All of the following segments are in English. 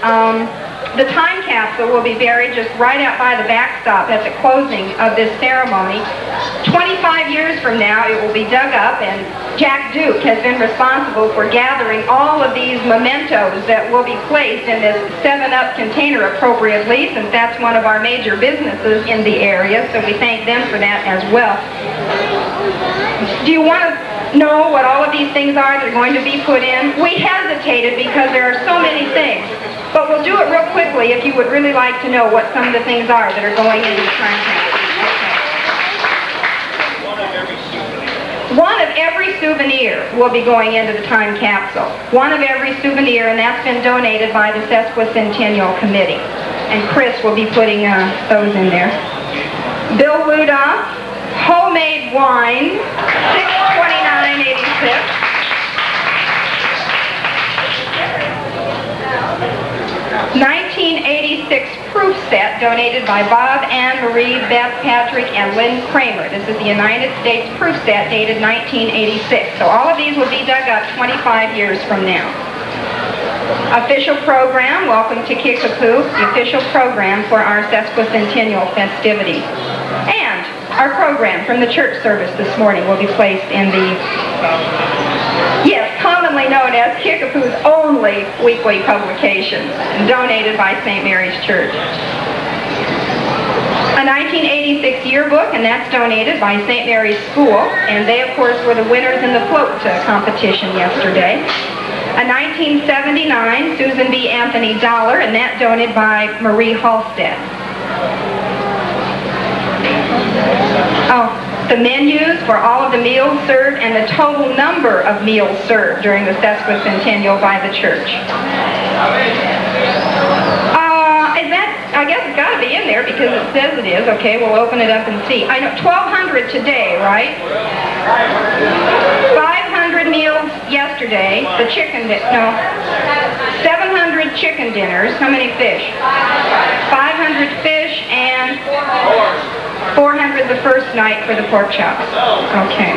The time capsule will be buried just right out by the backstop at the closing of this ceremony. 25 years from now, it will be dug up, and Jack Duke has been responsible for gathering all of these mementos that will be placed in this 7-Up container appropriately, since that's one of our major businesses in the area, so we thank them for that as well. Do you want to know what all of these things are that are going to be put in? We hesitated because there are so many things. But we'll do it real quickly if you would really like to know what some of the things are that are going into the time capsule. Okay. One of every souvenir will be going into the time capsule. One of every souvenir, and that's been donated by the Sesquicentennial Committee. And Chris will be putting those in there. Bill Ludoff, homemade wine, $629.86. 1986 proof set donated by Bob, Ann Marie, Beth Patrick, and Lynn Kramer. This is the United States proof set dated 1986. So all of these will be dug up 25 years from now. Official program, welcome to Kickapoo, the official program for our sesquicentennial festivity. And our program from the church service this morning will be placed in the, yes, commonly known as Kickapoo's only weekly publication, donated by St. Mary's Church. A 1986 yearbook, and that's donated by St. Mary's School, and they, of course, were the winners in the float competition yesterday. A 1979 Susan B. Anthony dollar, and that donated by Marie Halstead. Oh, the menus for all of the meals served and the total number of meals served during the sesquicentennial by the church. I guess it's got to be in there because it says it is. Okay, we'll open it up and see. I know 1,200 today, right? 500 meals yesterday. The chicken, no. 700 chicken dinners. How many fish? 500 fish and 400 the first night for the pork chops. Okay.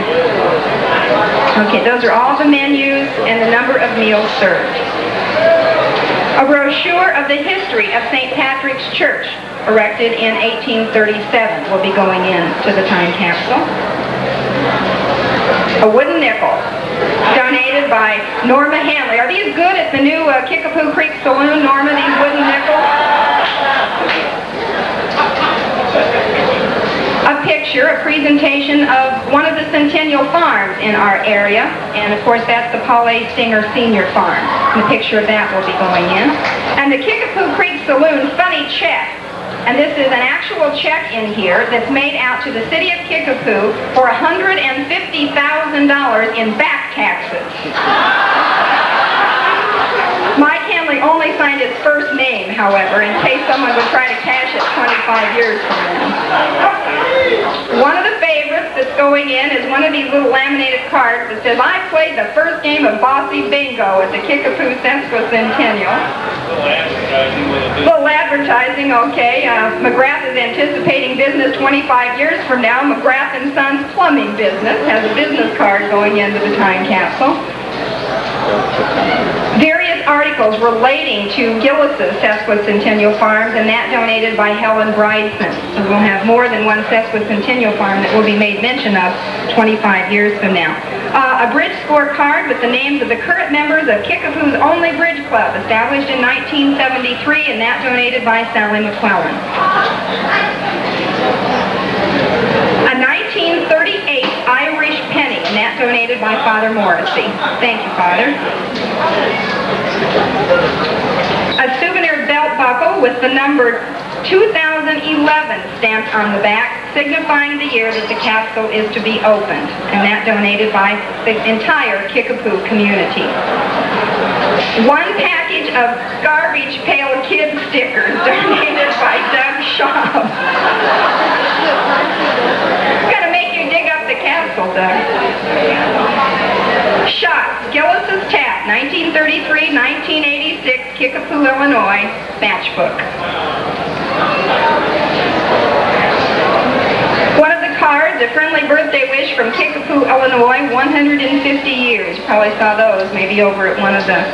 Okay, those are all the menus and the number of meals served. A brochure of the history of St. Patrick's Church, erected in 1837, will be going into the time capsule. A wooden nickel, donated by Norma Hanley. Are these good at the new Kickapoo Creek Saloon, Norma, these wooden nickels? A picture, a presentation of one of the Centennial farms in our area, and of course that's the Paul A. Singer Senior Farm. And the picture of that will be going in. And the Kickapoo Creek Saloon funny check, and this is an actual check in here that's made out to the city of Kickapoo for $150,000 in back taxes. Mike Hanley only signed his first name, however, in case someone would try to cash it 25 years from now. One of the favorites that's going in is one of these little laminated cards that says, I played the first game of Bossy Bingo at the Kickapoo Sesquicentennial. Little advertising, okay. McGrath is anticipating business 25 years from now. McGrath & Sons Plumbing Business has a business card going into the time capsule. Various articles relating to Gillis's Sesquicentennial Farms, and that donated by Helen Bryson. So we'll have more than one Sesquicentennial farm that will be made mention of 25 years from now. A bridge scorecard with the names of the current members of Kickapoo's only bridge club, established in 1973, and that donated by Sally McClellan. A 1938 Irish penny, and that donated by Father Morrissey. Thank you, Father. A souvenir belt buckle with the number 2011 stamped on the back, signifying the year that the capsule is to be opened, and that donated by the entire Kickapoo community. One package of garbage pail kid stickers donated by Doug Shaw. Gotta make you dig up the capsule, Doug. Shots, Gillis's Tap, 1933-1986, Kickapoo, Illinois, matchbook. One of the cards, a friendly birthday wish from Kickapoo, Illinois, 150 years. You probably saw those maybe over at one of the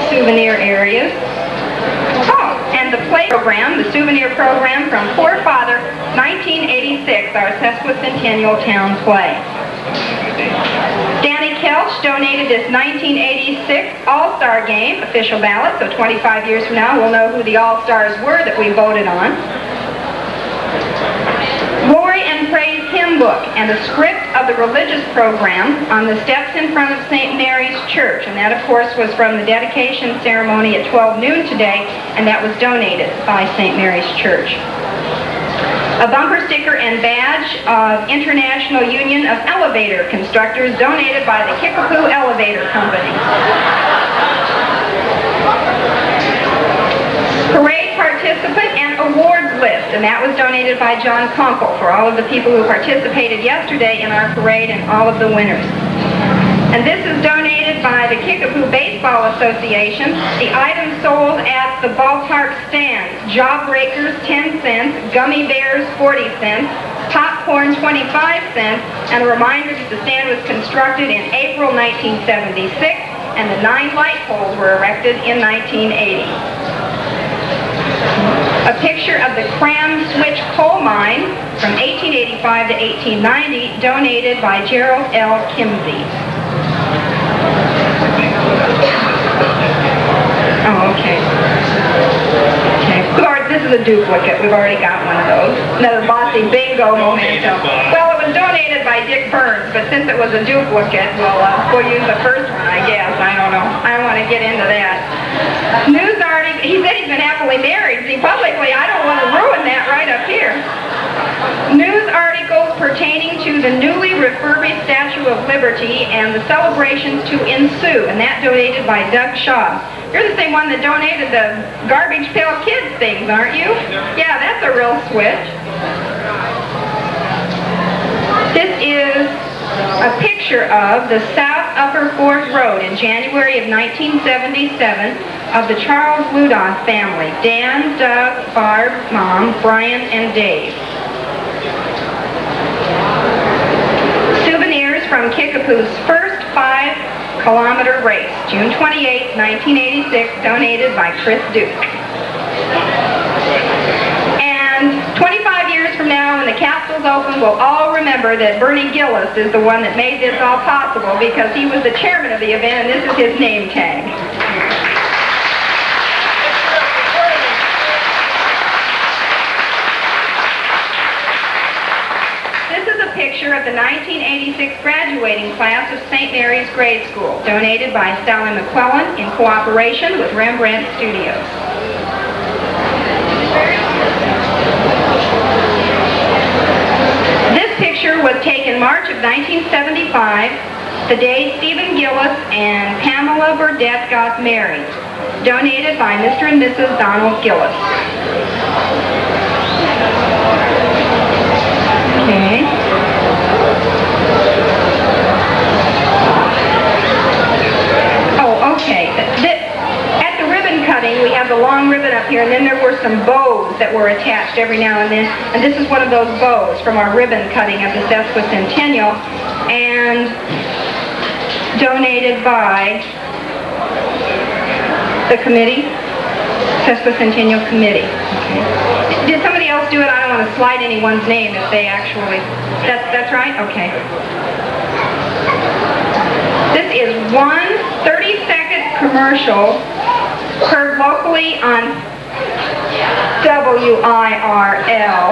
souvenir areas. play program, the souvenir program from Poor Father, 1986, our sesquicentennial town play. Danny Kelch donated this 1986 All-Star Game official ballot, so 25 years from now we'll know who the All-Stars were that we voted on. Glory and Praise Hymn Book and the script of the religious program on the steps in front of St. Mary's Church, and that of course was from the dedication ceremony at 12 noon today, and that was donated by St. Mary's Church. A bumper sticker and badge of International Union of Elevator Constructors donated by the Kickapoo Elevator Company. Parade participant and awards list, and that was donated by John Conkle for all of the people who participated yesterday in our parade and all of the winners. And this is donated by the Kickapoo Baseball Association. The items sold at the ballpark stands: Jawbreakers 10 cents, Gummy Bears 40 cents, popcorn 25 cents, and a reminder that the stand was constructed in April 1976 and the 9 light poles were erected in 1980. A picture of the Cram Switch coal mine from 1885 to 1890, donated by Gerald L. Kimsey. Oh, okay. This is a duplicate. We've already got one of those. Another Bossy Bingo memento. Well, it was donated by Dick Burns, but since it was a duplicate, we'll use the first one, I guess. I don't know. I don't want to get into that. News article. He said he's been happily married. See, publicly, I don't want to ruin that right up here. News articles pertaining to the newly refurbished Statue of Liberty and the celebrations to ensue, and that donated by Doug Shaw. You're the same one that donated the Garbage Pail Kids things, aren't you? Yeah, that's a real switch. This is a picture of the South Upper Fort Road in January of 1977 of the Charles Ludon family: Dan, Doug, Barb, Mom, Brian, and Dave. Souvenirs from Kickapoo's first 5-kilometer race, June 28, 1986, donated by Chris Duke. And 25 years from now, when the capsule's open, we'll all remember that Bernie Gillis is the one that made this all possible, because he was the chairman of the event, and this is his name tag. Picture of the 1986 graduating class of St. Mary's Grade School, donated by Sally McClellan in cooperation with Rembrandt Studios. This picture was taken March of 1975, the day Stephen Gillis and Pamela Burdette got married, donated by Mr. and Mrs. Donald Gillis. Okay. Okay, at the ribbon cutting, we have the long ribbon up here, and then there were some bows that were attached every now and then, and this is one of those bows from our ribbon cutting of the sesquicentennial, and donated by the committee, Sesquicentennial Committee. Okay. Did somebody else do it? I don't want to slide anyone's name if they actually... That's right? Okay. This is one 30-second commercial heard locally on WIRL.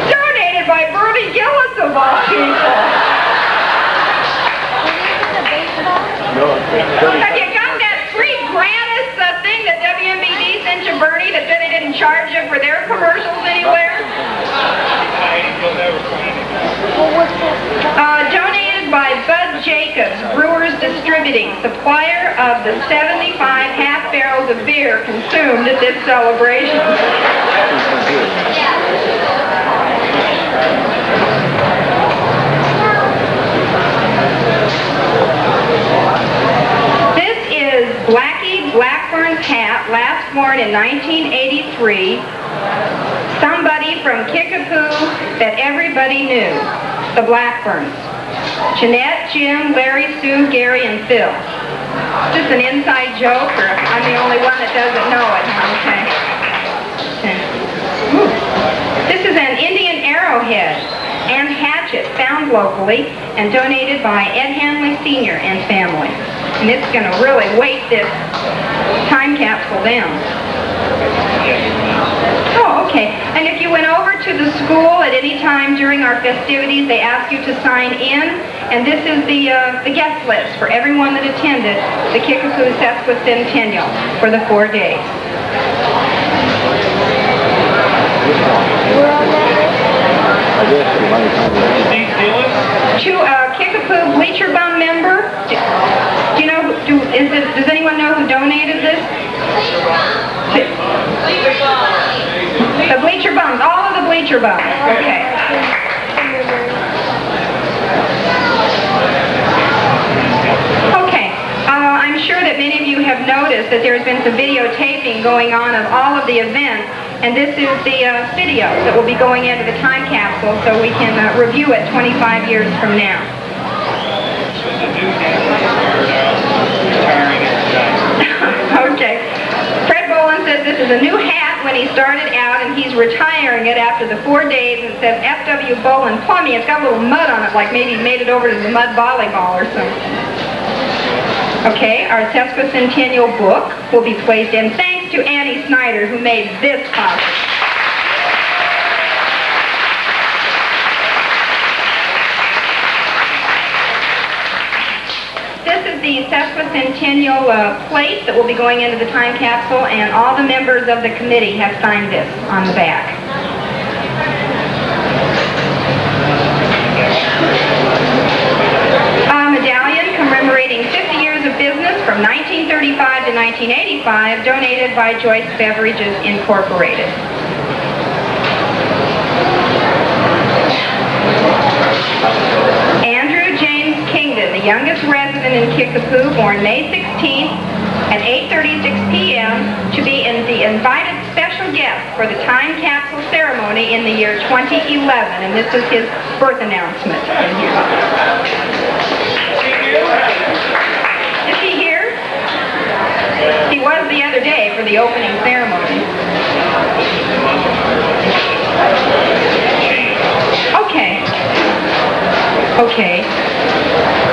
Donated by Bernie Gillis of all people. Have you got that free Grannis thing that WMBD sent you, Bernie, that they didn't charge you for their commercials anywhere? Donated by Bud Jacobs, Brewers Distributing, supplier of the 75 half barrels of beer consumed at this celebration. This is Blackie Blackburn's hat, last worn in 1983. Somebody from Kickapoo that everybody knew, the Blackburns. Jeanette, Jim, Larry, Sue, Gary, and Phil. Just an inside joke, or I'm the only one that doesn't know it, okay? This is an Indian arrowhead and hatchet found locally and donated by Ed Hanley Sr. and family. And it's going to really weight this time capsule down. Oh, okay. And if you went over to the school at any time during our festivities, they ask you to sign in. And this is the guest list for everyone that attended the Kickapoo Sesquicentennial for the 4 days. Kickapoo Bleacher Bum member. Do you know? Does anyone know who donated this? The Bleacher Bums. All of the Bleacher Bums. Okay. Okay. I'm sure that many of you have noticed that there's been some videotaping going on of all of the events. And this is the video that will be going into the time capsule so we can review it 25 years from now. Okay. Fred Boland says this is a new hat when he started out, and he's retiring it after the 4 days. It says F.W. Boland Plumbing. It's got a little mud on it, like maybe he made it over to the mud volleyball or something. Okay, our Sesquicentennial book will be placed in. Thanks to Annie Snyder, who made this possible. This is the Sesquicentennial plate that will be going into the time capsule, and all the members of the committee have signed this on the back. Medallion commemorating 50 years of business from 1935 to 1985, donated by Joyce Beverages Incorporated. Andrew James Kingdon, the youngest resident in Kickapoo, born May 16th at 8:36 p.m. to be the invited special guest for the time capsule ceremony in the year 2011, and this is his birth announcement in here. Is he here? He was the other day for the opening ceremony. Okay. Okay.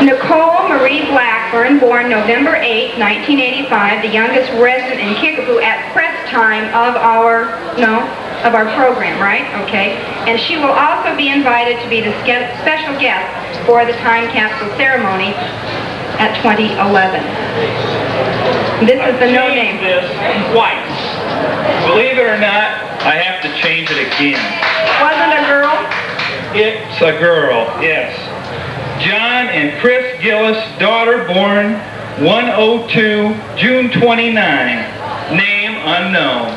Nicole Marie Blackburn, born November 8, 1985, the youngest resident in Kickapoo at press time of our program, right? Okay. And she will also be invited to be the special guest for the time capsule ceremony at 2011. This is the no name. This twice. Believe it or not, I have to change it again. Wasn't a girl? It's a girl, yes. John and Chris Gillis, daughter, born 102, June 29. Name unknown.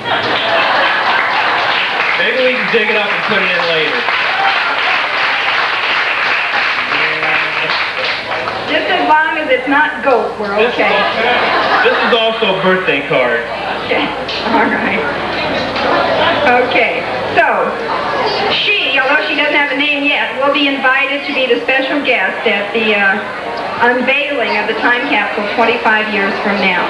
Maybe we can dig it up and put it in later. Just as long as it's not goat, we're okay. This is also a birthday card. Okay, all right. Okay, so she, although she doesn't have a name yet, will be invited to be the special guest at the unveiling of the time capsule 25 years from now.